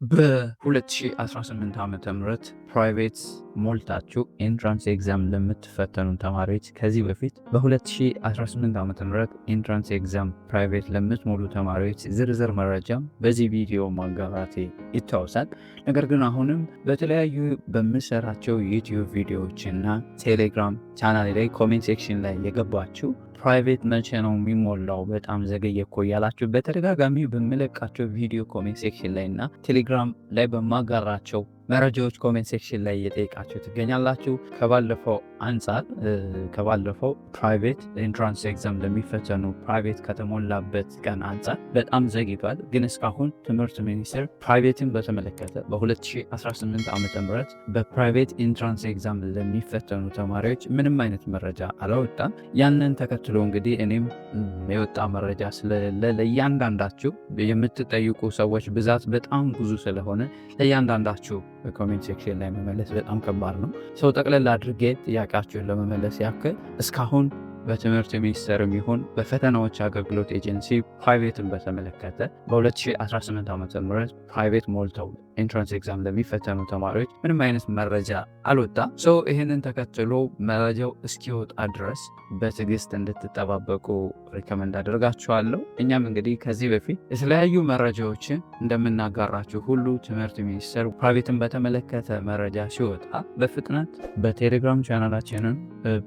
በ2018 ዓመተ ምህረት ፕራይቬት ሞልታችሁ ኤንትራንስ ኤግዛም ለምትፈተኑ ተማሪዎች ከዚህ በፊት በ2018 ዓመተ ምህረት ኤንትራንስ ኤግዛም ፕራይቬት ለምትሞሉ ተማሪዎች ዝርዝር መረጃ በዚህ ቪዲዮ ማጋራቴ ይታወሳል። ነገር ግን አሁንም በተለያዩ በምሰራቸው ዩቲዩብ ቪዲዮዎች እና ቴሌግራም ቻናል ላይ ኮሜንት ሴክሽን ላይ የገባችሁ ፕራይቬት መቼ ነው የሚሞላው በጣም ዘገየ እኮ ያላችሁ በተደጋጋሚ በምለቃቸው ቪዲዮ ኮሜንት ሴክሽን ላይ እና ቴሌግራም ላይ በማጋራቸው መረጃዎች ኮሜንት ሴክሽን ላይ እየጠየቃችሁ ትገኛላችሁ። ከባለፈው ፕራይቬት ኤንትራንስ ኤግዛም ለሚፈተኑ ፕራይቬት ከተሞላበት ቀን አንጻር በጣም ዘግይቷል። ግን እስካሁን ትምህርት ሚኒስቴር ፕራይቬትን በተመለከተ በ2018 ዓ.ም በፕራይቬት ኤንትራንስ ኤግዛም ለሚፈተኑ ተማሪዎች ምንም አይነት መረጃ አላወጣም። ያንን ተከትሎ እንግዲህ እኔም የወጣ መረጃ ስለሌለ ለእያንዳንዳችሁ የምትጠይቁ ሰዎች ብዛት በጣም ብዙ ስለሆነ ለእያንዳንዳችሁ በኮሜንት ሴክሽን ላይ መመለስ በጣም ከባድ ነው። ሰው ጠቅለል አድርጌ ጥያቄያችሁን ለመመለስ ያክል እስካሁን በትምህርት ሚኒስቴርም ይሁን በፈተናዎች አገልግሎት ኤጀንሲ ፕራይቬትን በተመለከተ በ2018 ዓ.ም ፕራይቬት ሞልተው ኤንትራንስ ኤግዛም ለሚፈተኑ ተማሪዎች ምንም አይነት መረጃ አልወጣም። ይህንን ተከትሎ መረጃው እስኪወጣ ድረስ በትዕግስት እንድትጠባበቁ ሪከመንድ አደርጋችኋለሁ። እኛም እንግዲህ ከዚህ በፊት የተለያዩ መረጃዎችን እንደምናጋራችሁ ሁሉ ትምህርት ሚኒስቴር ፕራይቬትን በተመለከተ መረጃ ሲወጣ በፍጥነት በቴሌግራም ቻናላችንም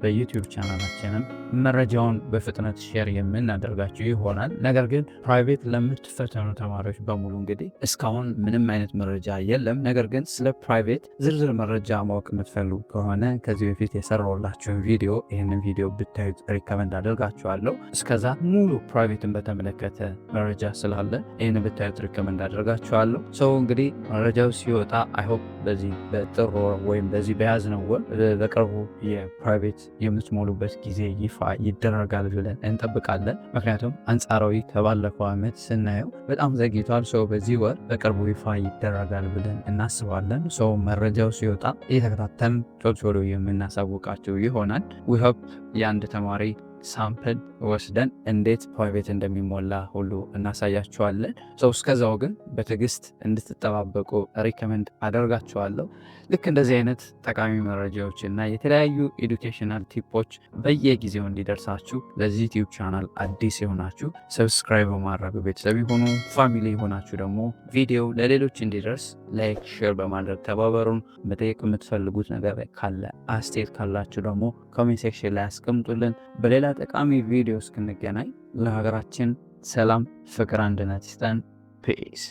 በዩቲዩብ ቻናላችንም መረጃውን በፍጥነት ሼር የምናደርጋችሁ ይሆናል። ነገር ግን ፕራይቬት ለምትፈተኑ ተማሪዎች በሙሉ እንግዲህ እስካሁን ምንም አይነት መረጃ የለም። ነገር ግን ስለ ፕራይቬት ዝርዝር መረጃ ማወቅ የምትፈልጉ ከሆነ ከዚህ በፊት የሰራሁላችሁን ቪዲዮ ይህንን ቪዲዮ ብታዩት ሪከመንድ አደርጋችኋለሁ። እስከዛ ሙሉ ፕራይቬትን በተመለከተ መረጃ ስላለ ይህን ብታዩት ሪከመንድ አደርጋችኋለሁ። እንግዲህ መረጃው ሲወጣ አይሆፕ በዚህ በጥር ወር ወይም በዚህ በያዝነው ወር በቅርቡ የፕራይቬት የምትሞሉበት ጊዜ ይፋ ይደረጋል ብለን እንጠብቃለን። ምክንያቱም አንጻራዊ ከባለፈው ዓመት ስናየው በጣም ዘግይቷል። በዚህ ወር በቅርቡ ይፋ ይደረጋል ብለን እናስባለን። መረጃው ሲወጣ እየተከታተልን ቶሎ የምናሳውቃቸው ይሆናል። ዊ ሆፕ የአንድ ተማሪ ሳምፕል ወስደን እንዴት ፕራይቬት እንደሚሞላ ሁሉ እናሳያችኋለን። እስከዛው ግን በትዕግስት እንድትጠባበቁ ሪከመንድ አደርጋችኋለሁ። ልክ እንደዚህ አይነት ጠቃሚ መረጃዎች እና የተለያዩ ኤዱኬሽናል ቲፖች በየጊዜው እንዲደርሳችሁ ለዚህ ዩቲዩብ ቻናል አዲስ የሆናችሁ ሰብስክራይብ በማድረግ ቤተሰብ የሆኑ ፋሚሊ የሆናችሁ ደግሞ ቪዲዮ ለሌሎች እንዲደርስ ላይክ፣ ሼር በማድረግ ተባበሩን። መጠየቅ የምትፈልጉት ነገር ካለ አስተያየት ካላችሁ ደግሞ ኮሜንት ሴክሽን ላይ አስቀምጡልን። በሌላ ጠቃሚ ቪዲዮ እስክንገናኝ ለሀገራችን ሰላም፣ ፍቅር፣ አንድነት ይስጠን። ፒስ